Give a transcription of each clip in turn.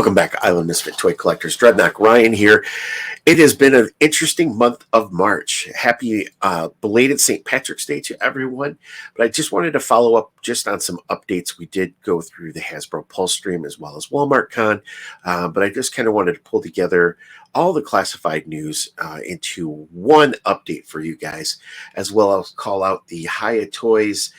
Welcome back, Island Misfit Toy Collectors. Dreadnought Ryan here. It has been an interesting month of March. Happy belated St. Patrick's Day to everyone. But I just wanted to follow up just on some updates. We did go through the Hasbro Pulse stream as well as Walmart Con. But I just kind of wanted to pull together all the classified news into one update for you guys, as well as call out the Hiya Toys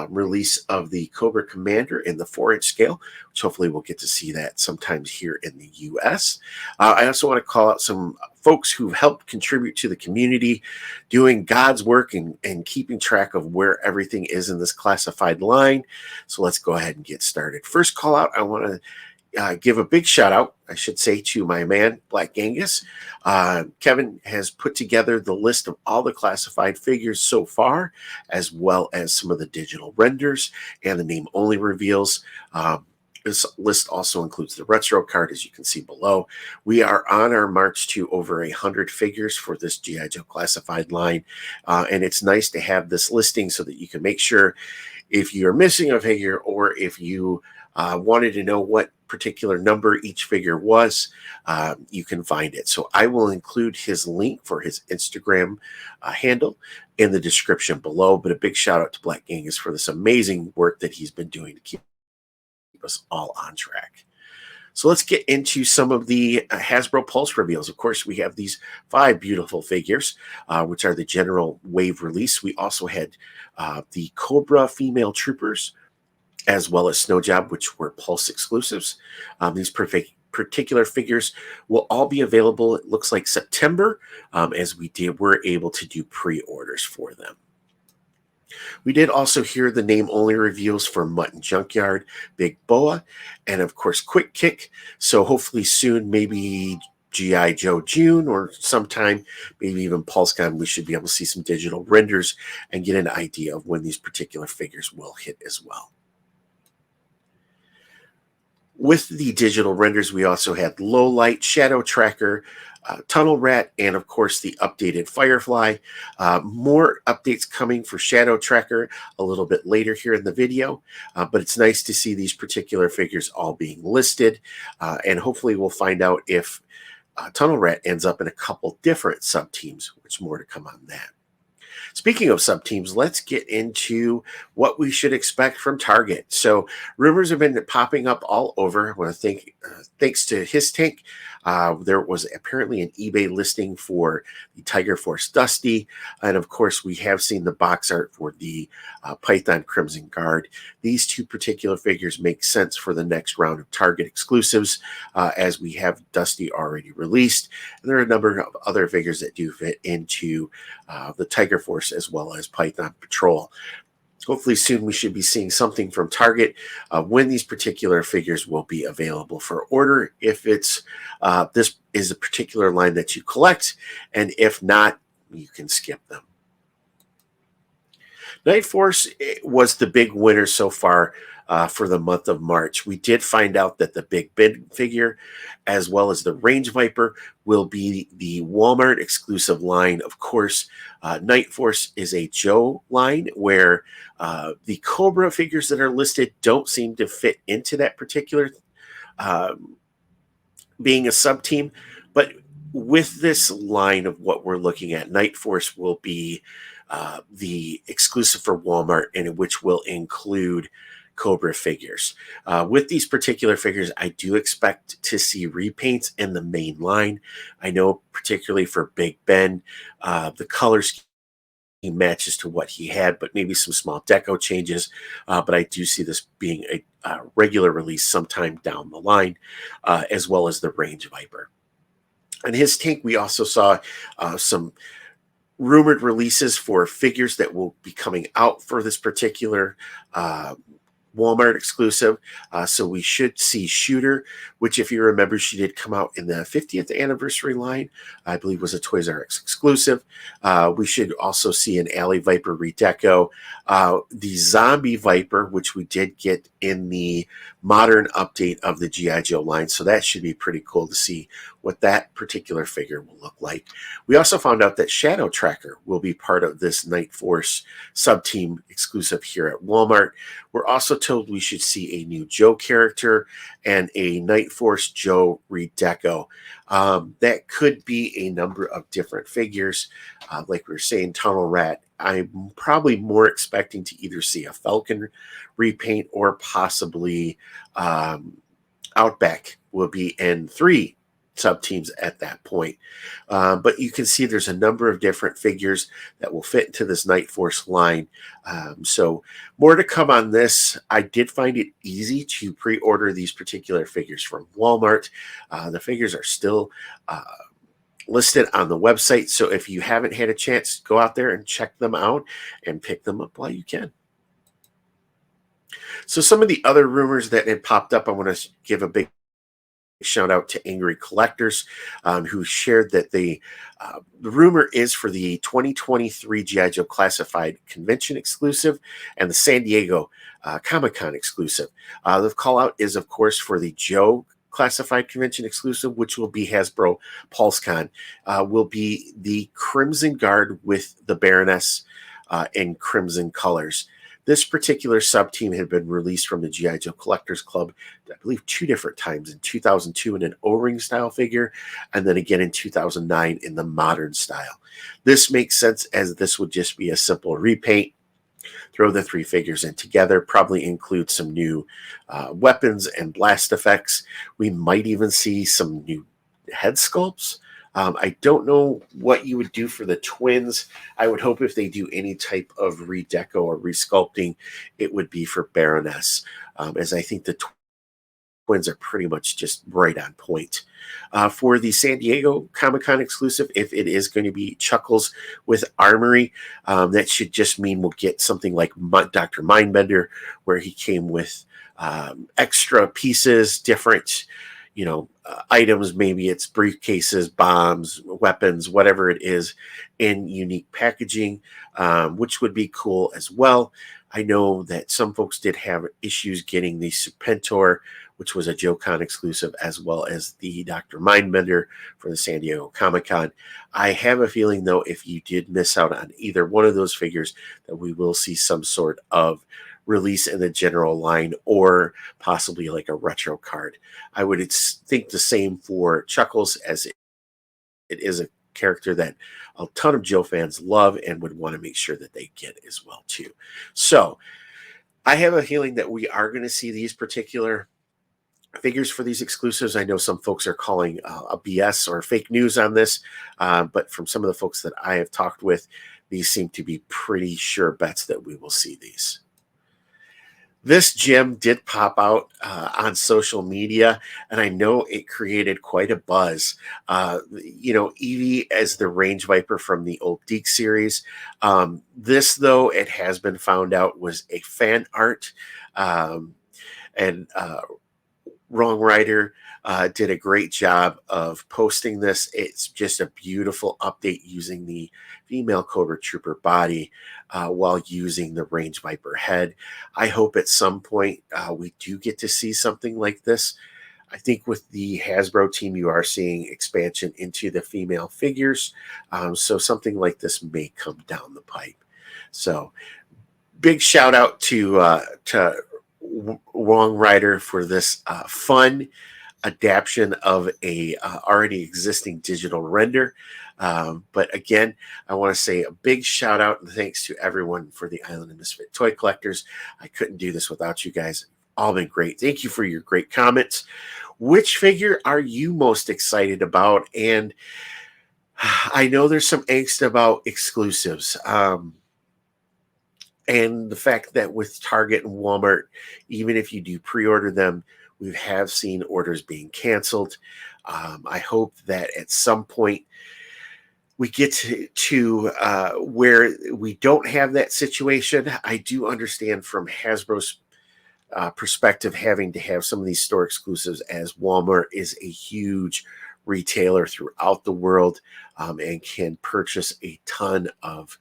release of the Cobra Commander in the 4-inch scale, which hopefully we'll get to see that sometimes here in the U.S. I also want to call out some folks who've helped contribute to the community, doing God's work and keeping track of where everything is in this classified line. So let's go ahead and get started. First call out, I want to give a big shout out, I should say, to my man, Black Angus. Kevin has put together the list of all the classified figures so far, as well as some of the digital renders and the name-only reveals. This list also includes the retro card, as you can see below. We are on our march to over 100 figures for this G.I. Joe classified line, and it's nice to have this listing so that you can make sure if you're missing a figure or if you wanted to know what particular number each figure was, you can find it. So I will include his link for his Instagram handle in the description below. But a big shout out to Black Angus for this amazing work that he's been doing to keep us all on track. So let's get into some of the Hasbro Pulse reveals. Of course, we have these 5 beautiful figures, which are the general wave release. We also had the Cobra female troopers, as well as Snow Job, which were Pulse exclusives. These particular figures will all be available, it looks like September, as we're able to do pre-orders for them. We did also hear the name-only reveals for Mutton Junkyard, Big Boa, and of course Quick Kick. So hopefully soon, maybe G.I. Joe June or sometime, maybe even PulseCon, we should be able to see some digital renders and get an idea of when these particular figures will hit as well. With the digital renders, we also had Low Light, Shadow Tracker, Tunnel Rat, and of course the updated Firefly. More updates coming for Shadow Tracker a little bit later here in the video, but it's nice to see these particular figures all being listed, and hopefully we'll find out if Tunnel Rat ends up in a couple different sub-teams, which more to come on that. Speaking of sub-teams, let's get into what we should expect from Target. So rumors have been popping up all over. I want to thank, thanks to His Tank, there was apparently an eBay listing for the Tiger Force Dusty. And of course, we have seen the box art for the Python Crimson Guard. These 2 particular figures make sense for the next round of Target exclusives, as we have Dusty already released. And there are a number of other figures that do fit into the Tiger Force as well as Python Patrol. Hopefully soon we should be seeing something from Target when these particular figures will be available for order, if it's this is a particular line that you collect, and if not, you can skip them. Nightforce was the big winner so far for the month of March. We did find out that the Big Ben figure, as well as the Range Viper, will be the Walmart exclusive line. Of course, Nightforce is a Joe line where the Cobra figures that are listed don't seem to fit into that particular being a sub-team. But with this line of what we're looking at, Nightforce will be the exclusive for Walmart, and which will include Cobra figures. With these particular figures, I do expect to see repaints in the main line. I know particularly for Big Ben, the color scheme matches to what he had, but maybe some small deco changes. But I do see this being a regular release sometime down the line, as well as the Range Viper. In His Tank, we also saw some rumored releases for figures that will be coming out for this particular Walmart exclusive. So we should see Shooter, which, if you remember, she did come out in the 50th anniversary line. I believe was a Toys R Us exclusive. We should also see an Alley Viper redeco. The Zombie Viper, which we did get in the modern update of the G.I. Joe line. So that should be pretty cool to see what that particular figure will look like. We also found out that Shadow Tracker will be part of this Nightforce sub-team exclusive here at Walmart. We're also told we should see a new Joe character and a Nightforce Joe redeco. That could be a number of different figures. Like we were saying, Tunnel Rat, I'm probably more expecting to either see a Falcon repaint or possibly Outback will be in 3 sub-teams at that point. But you can see there's a number of different figures that will fit into this Nightforce line. So more to come on this. I did find it easy to pre-order these particular figures from Walmart. The figures are still listed on the website. So if you haven't had a chance, go out there and check them out and pick them up while you can. So some of the other rumors that had popped up, I want to give a big shout out to Angry Collectors, who shared that the rumor is for the 2023 G.I. Joe Classified Convention exclusive and the San Diego Comic-Con exclusive. The call out is, of course, for the Joe Classified Convention exclusive, which will be Hasbro Pulse Con, will be the Crimson Guard with the Baroness in crimson colors. This particular sub-team had been released from the G.I. Joe Collectors Club, I believe 2 different times, in 2002 in an O-ring style figure, and then again in 2009 in the modern style. This makes sense, as this would just be a simple repaint. Throw the 3 figures in together, probably include some new weapons and blast effects. We might even see some new head sculpts. I don't know what you would do for the twins. I would hope if they do any type of redeco or resculpting, it would be for Baroness, as I think the twins are pretty much just right on point. For the San Diego Comic-Con exclusive, if it is going to be Chuckles with Armory, that should just mean we'll get something like Dr. Mindbender, where he came with extra pieces, different items. Maybe it's briefcases, bombs, weapons, whatever it is, in unique packaging, which would be cool as well. I know that some folks did have issues getting the Serpentor, which was a JoeCon exclusive, as well as the Dr. Mindbender for the San Diego Comic-Con. I have a feeling, though, if you did miss out on either one of those figures, that we will see some sort of release in the general line, or possibly like a retro card. I would think the same for Chuckles, as it is a character that a ton of Joe fans love and would want to make sure that they get as well too. So I have a feeling that we are going to see these particular figures for these exclusives. I know some folks are calling a BS or fake news on this, but from some of the folks that I have talked with, these seem to be pretty sure bets that we will see these. This gem did pop out on social media, and I know it created quite a buzz. Eevee as the Range Viper from the old Deke series. This, though, it has been found out, was a fan art, and Wrong Rider did a great job of posting this. It's just a beautiful update using the female Cobra Trooper body while using the Range Viper head. I hope at some point we do get to see something like this. I think with the Hasbro team, you are seeing expansion into the female figures. So something like this may come down the pipe. So big shout out to Wrong Rider for this fun adaptation of a already existing digital render. But again, I want to say a big shout out and thanks to everyone for the Island of Misfit Toy Collectors. I couldn't do this without you guys. All been great. Thank you for your great comments. Which figure are you most excited about? And I know there's some angst about exclusives. And the fact that with Target and Walmart, even if you do pre-order them, we have seen orders being canceled. I hope that at some point we get to where we don't have that situation. I do understand from Hasbro's perspective, having to have some of these store exclusives, as Walmart is a huge retailer throughout the world and can purchase a ton of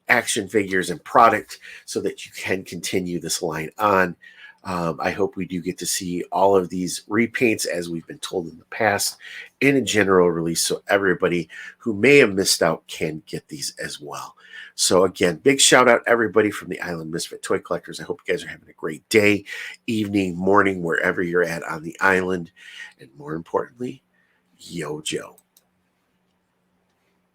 action figures and product so that you can continue this line on. I hope we do get to see all of these repaints as we've been told in the past in a general release, so everybody who may have missed out can get these as well. So again, big shout out everybody from the Island Misfit Toy Collectors. I hope you guys are having a great day, evening, morning, wherever you're at on the island. And more importantly, Yo Joe.